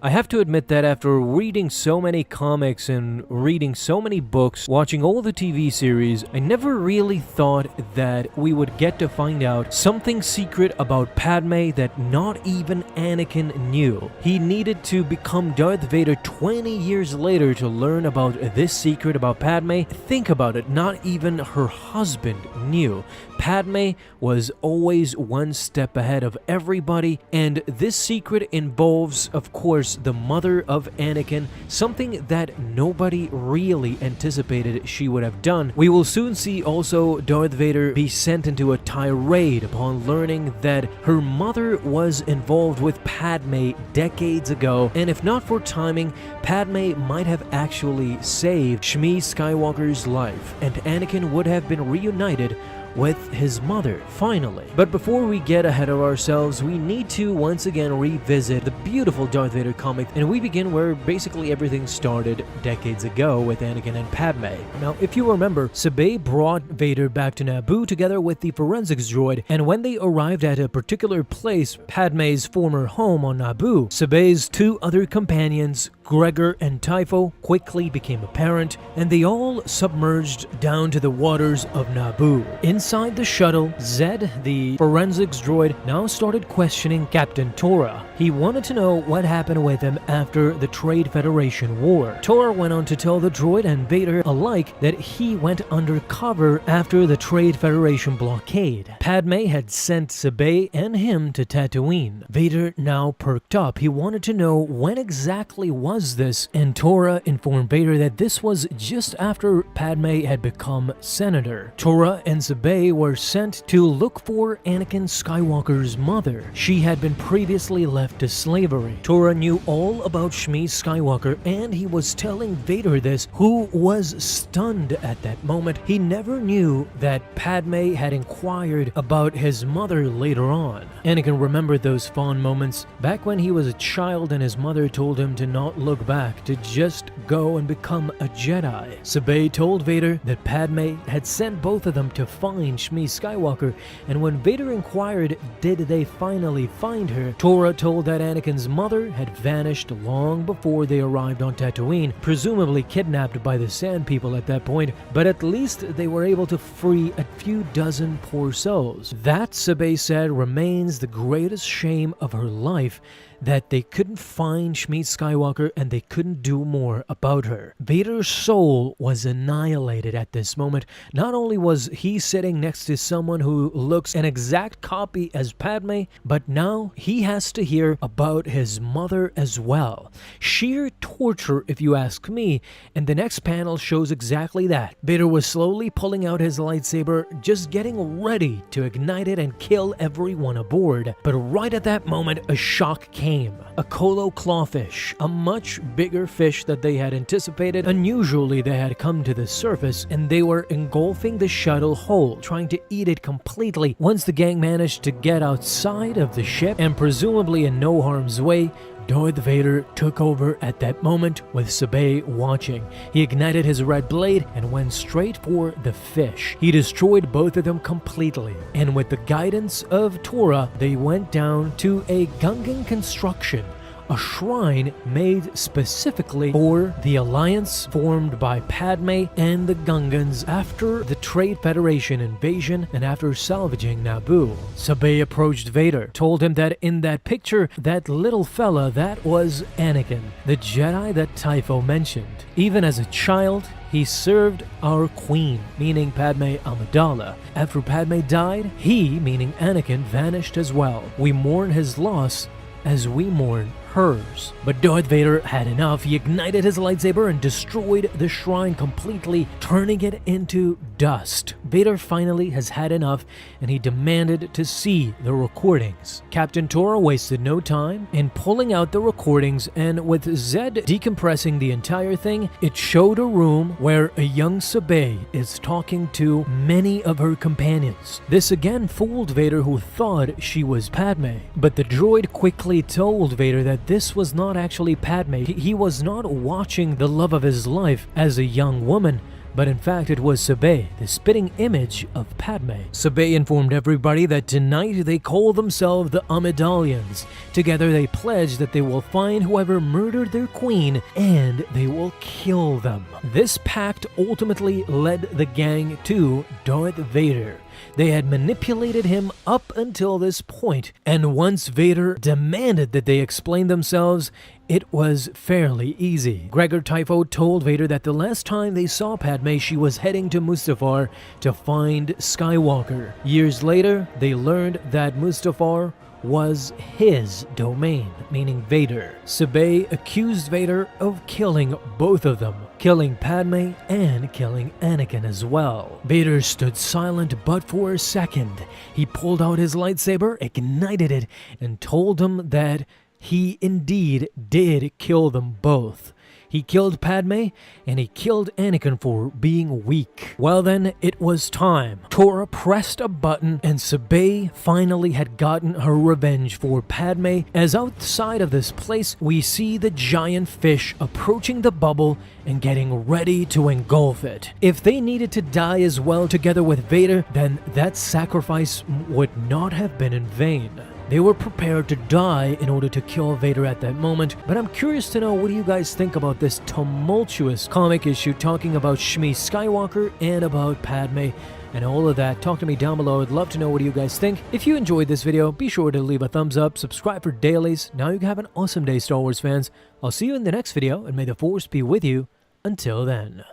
I have to admit that after reading so many comics and reading so many books, watching all the TV series, I never really thought that we would get to find out something secret about Padme that not even Anakin knew. He needed to become Darth Vader 20 years later to learn about this secret about Padme. Think about it, not even her husband knew. Padme was always one step ahead of everybody, and this secret involves, of course, the mother of Anakin, something that nobody really anticipated she would have done. We will soon see also Darth Vader be sent into a tirade upon learning that her mother was involved with Padme decades ago, and if not for timing, Padme might have actually saved Shmi Skywalker's life, and Anakin would have been reunited with his mother, finally. But before we get ahead of ourselves, we need to once again revisit the beautiful Darth Vader comic, and we begin where basically everything started decades ago with Anakin and Padme. Now, if you remember, Sabé brought Vader back to Naboo together with the forensics droid, and when they arrived at a particular place, Padme's former home on Naboo, Sabé's two other companions, Gregor and Typho, quickly became apparent, and they all submerged down to the waters of Naboo. Inside the shuttle, Zed, the forensics droid, now started questioning Captain Tora. He wanted to know what happened with him after the Trade Federation War. Tora went on to tell the droid and Vader alike that he went undercover after the Trade Federation blockade. Padme had sent Sabé and him to Tatooine. Vader now perked up. He wanted to know when exactly was this, and Tora informed Vader that this was just after Padme had become senator. Tora and Sabé were sent to look for Anakin Skywalker's mother. She had been previously left to slavery. Tora knew all about Shmi Skywalker, and he was telling Vader this, who was stunned at that moment. He never knew that Padme had inquired about his mother later on. Anakin remembered those fond moments back when he was a child and his mother told him to not look back, to just go and become a Jedi. Sabé told Vader that Padme had sent both of them to find Shmi Skywalker, and when Vader inquired did they finally find her, Tora told that Anakin's mother had vanished long before they arrived on Tatooine, presumably kidnapped by the Sand People at that point, but at least they were able to free a few dozen poor souls. That, Sabé said, remains the greatest shame of her life, that they couldn't find Shmi Skywalker and they couldn't do more about her. Vader's soul was annihilated at this moment. Not only was he sitting next to someone who looks an exact copy as Padme, but now he has to hear about his mother as well. Sheer torture, if you ask me, and the next panel shows exactly that. Vader was slowly pulling out his lightsaber, just getting ready to ignite it and kill everyone aboard. But right at that moment, a shock came. A Kolo clawfish, a much bigger fish that they had anticipated. Unusually, they had come to the surface and they were engulfing the shuttle whole, trying to eat it completely. Once the gang managed to get outside of the ship and presumably in no harm's way, Darth Vader took over at that moment with Sabé watching. He ignited his red blade and went straight for the fish. He destroyed both of them completely, and with the guidance of Tora, they went down to a Gungan construction, a shrine made specifically for the alliance formed by Padme and the Gungans after the Trade Federation invasion and after salvaging Naboo. Sabé approached Vader, told him that in that picture, that little fella, that was Anakin, the Jedi that Typho mentioned. Even as a child, he served our queen, meaning Padme Amidala. After Padme died, he, meaning Anakin, vanished as well. We mourn his loss as we mourn hers. But Darth Vader had enough. He ignited his lightsaber and destroyed the shrine completely, turning it into dust. Vader finally has had enough, and he demanded to see the recordings. Captain Tora wasted no time in pulling out the recordings, and with Zed decompressing the entire thing, it showed a room where a young Sabé is talking to many of her companions. This again fooled Vader, who thought she was Padme, but the droid quickly told Vader that this was not actually Padme. He was not watching the love of his life as a young woman, but in fact it was Sabé, the spitting image of Padme. Sabé informed everybody that tonight they call themselves the Amidalians. Together they pledge that they will find whoever murdered their queen and they will kill them. This pact ultimately led the gang to Darth Vader. They had manipulated him up until this point, and once Vader demanded that they explain themselves, it was fairly easy. Gregor Typho told Vader that the last time they saw Padme, she was heading to Mustafar to find Skywalker. Years later, they learned that Mustafar was his domain, meaning Vader. Sabé accused Vader of killing both of them, killing Padme and killing Anakin as well. Vader stood silent, but for a second, he pulled out his lightsaber, ignited it, and told them that he indeed did kill them both. He killed Padme, and he killed Anakin for being weak. Well then, it was time. Tora pressed a button, and Sabé finally had gotten her revenge for Padme, as outside of this place, we see the giant fish approaching the bubble and getting ready to engulf it. If they needed to die as well together with Vader, then that sacrifice would not have been in vain. They were prepared to die in order to kill Vader at that moment, but I'm curious to know, what do you guys think about this tumultuous comic issue talking about Shmi Skywalker and about Padme and all of that? Talk to me down below. I'd love to know what you guys think. If you enjoyed this video, be sure to leave a thumbs up, subscribe for dailies. Now you can have an awesome day, Star Wars fans. I'll see you in the next video, and may the Force be with you until then.